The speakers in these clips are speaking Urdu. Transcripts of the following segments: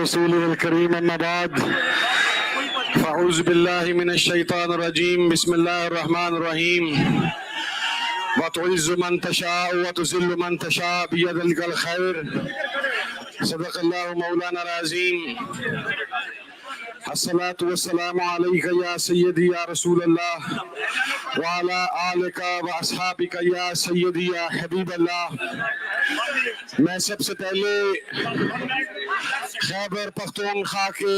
ورسوله الكريم أما بعد فأعوذ بالله من الشيطان الرجيم بسم الله الرحمن الرحيم وتعز من تشاء وتذل من تشاء بيدك الخير صدق الله مولانا العظيم الصلاة والسلام عليك يا سيدي يا رسول الله وعلى آلك وأصحابك يا سيدي يا حبیب اللہ. میں سب سے پہلے خیبر پختونخوا کے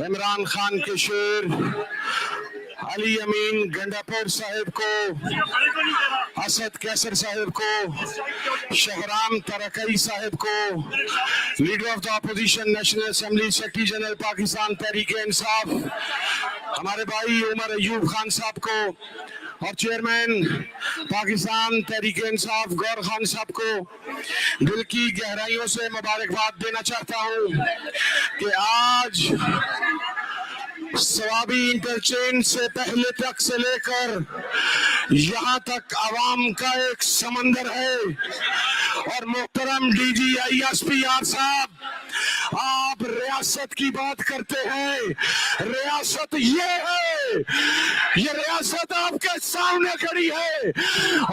عمران خان کے شیر علی امین گنڈاپور صاحب کو، اسد کیسر صاحب کو، شہرام ترکی صاحب کو، leader of the opposition national assembly secretary general Pakistan Tehreek Insaf ہمارے بھائی عمر ایوب خان صاحب کو، اور چیئرمین پاکستان تحریک انصاف گور خان صاحب کو دل کی گہرائیوں سے مبارکباد دینا چاہتا ہوں کہ آج ثوابی انٹرچینج سے پہلے تک سے لے کر یہاں تک عوام کا ایک سمندر ہے. اور محترم D G I S P R صاحب، آپ ریاست کی بات کرتے ہیں، ریاست یہ ہے، یہ ریاست آپ کے سامنے کھڑی ہے،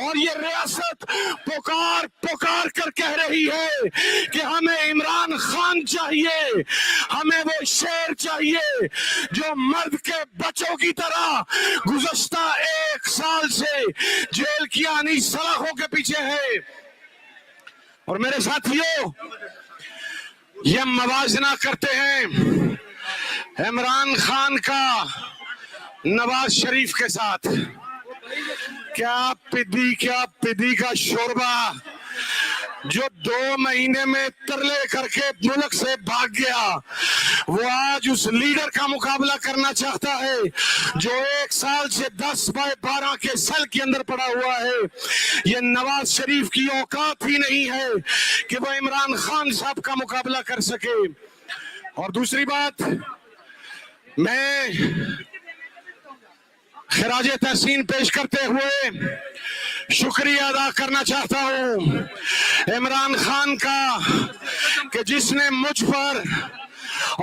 اور یہ ریاست پکار پکار کر کہہ رہی ہے کہ ہمیں عمران خان چاہیے، ہمیں وہ شیر چاہیے جو مرد کے بچوں کی طرح گزشتہ 1 سال سے جیل کی آنی سلاخوں کے پیچھے ہے. اور میرے ساتھیوں، یہ موازنہ کرتے ہیں عمران خان کا نواز شریف کے ساتھ. کیا پدی کا شوربہ جو 2 مہینے میں ترلے کر کے ملک سے بھاگ گیا، وہ آج اس لیڈر کا مقابلہ کرنا چاہتا ہے جو 1 سال سے 10/12 کے سیل کے اندر پڑا ہوا ہے. یہ نواز شریف کی اوقات ہی نہیں ہے کہ وہ عمران خان صاحب کا مقابلہ کر سکے. اور دوسری بات، میں خراج تحسین پیش کرتے ہوئے شکریہ ادا کرنا چاہتا ہوں عمران خان کا کہ جس نے مجھ پر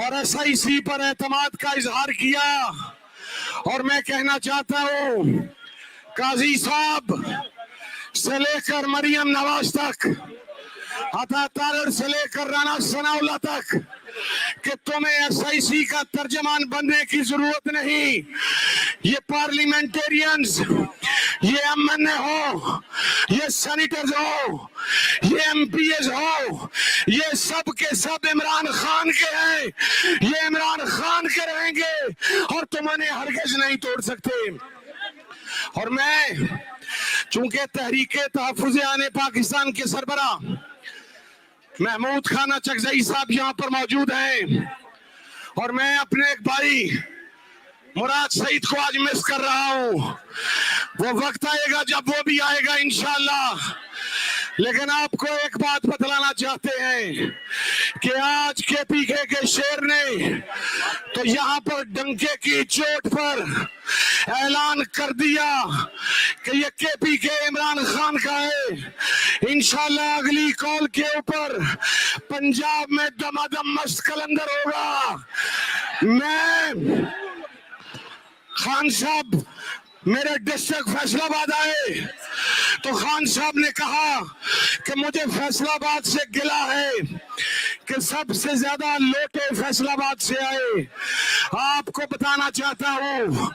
اور ایس آئی سی پر اعتماد کا اظہار کیا. اور میں کہنا چاہتا ہوں قاضی صاحب سے لے کر مریم نواز تک، عطا تارڑ سے لے کر رانا ثناء اللہ تک، کہ تمہیں ایس آئی سی کا ترجمان بننے کی ضرورت نہیں. یہ پارلیمنٹیرینز، یہ ایم این اے ہو، یہ سینیٹرز ہو، یہ ایم پی ایز ہو، یہ سب کے سب عمران خان کے ہیں، یہ عمران خان کے رہیں گے اور تم انہیں ہرگز نہیں توڑ سکتے. اور میں چونکہ تحریک تحفظ آن پاکستان کے سربراہ محمود خانہ چکزئی صاحب یہاں پر موجود ہیں، اور میں اپنے ایک بھائی مراد سعید کو آج مس کر رہا ہوں. وہ وقت آئے گا جب وہ بھی آئے گا انشاءاللہ. لیکن آپ کو ایک بات بتلانا چاہتے ہیں کہ آج کے پی کے شیر نے تو یہاں پر ڈنکے کی چوٹ پر اعلان کر دیا کہ یہ کے پی کے عمران خان کا ہے. انشاءاللہ اگلی کال کے اوپر پنجاب میں دمادم مست کلندر ہوگا. میں خان صاحب میرے ڈسٹرکٹ فیصل آباد آئے تو خان صاحب نے کہا کہ مجھے فیصل آباد سے گلہ ہے کہ سب سے زیادہ لوٹے فیصل آباد سے آئے. آپ کو بتانا چاہتا ہوں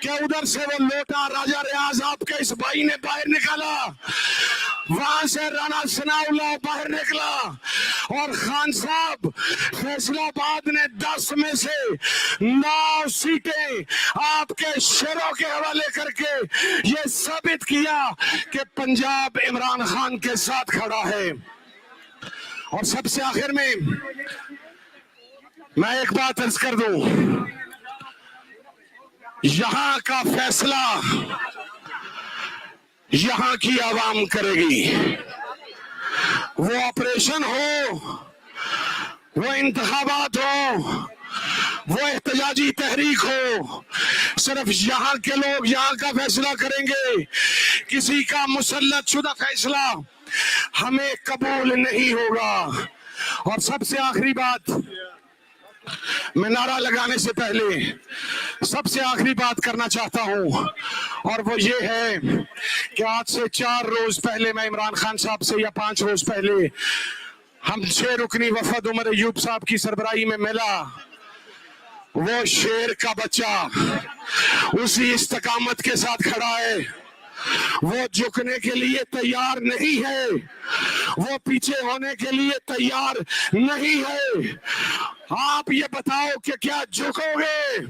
کہ ادھر سے وہ لوٹا راجہ ریاض آپ کے اس بھائی نے باہر نکالا، وہاں سے رانا ثناء اللہ باہر نکلا، اور خان صاحب فیصل آباد نے 10 میں سے 9 سیٹیں آپ کے شیروں کے حوالے کر کے یہ ثابت کیا کہ پنجاب عمران خان کے ساتھ کھڑا ہے. اور سب سے آخر میں ایک بات عرض کر دوں، یہاں کا فیصلہ یہاں کی عوام کرے گی. وہ آپریشن ہو، وہ انتخابات ہو، وہ احتجاجی تحریک ہو، صرف یہاں کے لوگ یہاں کا فیصلہ کریں گے. کسی کا مسلط شدہ فیصلہ ہمیں قبول نہیں ہوگا. اور سب سے آخری بات، میں نعرہ لگانے سے پہلے سب سے آخری بات کرنا چاہتا ہوں، اور وہ یہ ہے کہ آج سے 4 روز پہلے میں عمران خان صاحب سے، یا 5 روز پہلے، ہم 6 رکنی وفد عمر ایوب صاحب کی سربراہی میں ملا۔ وہ شیر کا بچہ اسی استقامت کے ساتھ کھڑا ہے، وہ جھکنے کے لیے تیار نہیں ہے، وہ پیچھے ہونے کے لیے تیار نہیں ہے۔ آپ یہ بتاؤ کہ کیا جھکو گے؟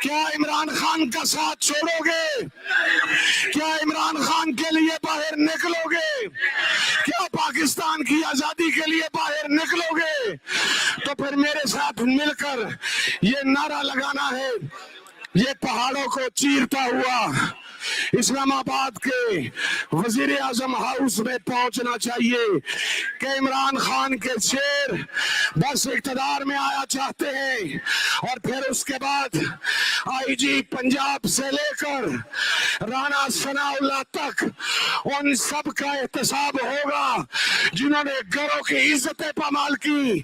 کیا عمران خان کا ساتھ چھوڑو گے؟ کیا عمران خان کے لیے باہر نکلو گے؟ کیا پاکستان کی آزادی کے لیے باہر نکلو گے؟ تو پھر میرے ساتھ مل کر یہ نعرہ لگانا ہے، یہ پہاڑوں کو چیرتا ہوا اسلام آباد کے وزیر اعظم ہاؤس میں پہنچنا چاہیے کہ عمران خان کے شیر بس اقتدار میں آیا چاہتے ہیں، اور پھر اس کے بعد آئی جی پنجاب سے لے کر رانا ثناء اللہ تک ان سب کا احتساب ہوگا جنہوں نے گھروں کی عزتیں پامال کی،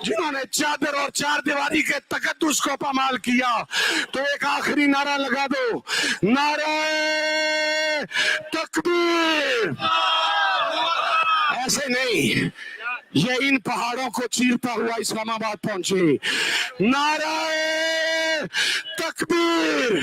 جنہوں نے چادر اور چار دیواری کے تقدس کو پامال کیا۔ تو ایک آخری نعرہ لگا دو، نعرہ تکبیر! ایسے نہیں، یہ ان پہاڑوں کو چیرتا ہوا اسلام آباد پہنچے۔ نعرہ تکبیر!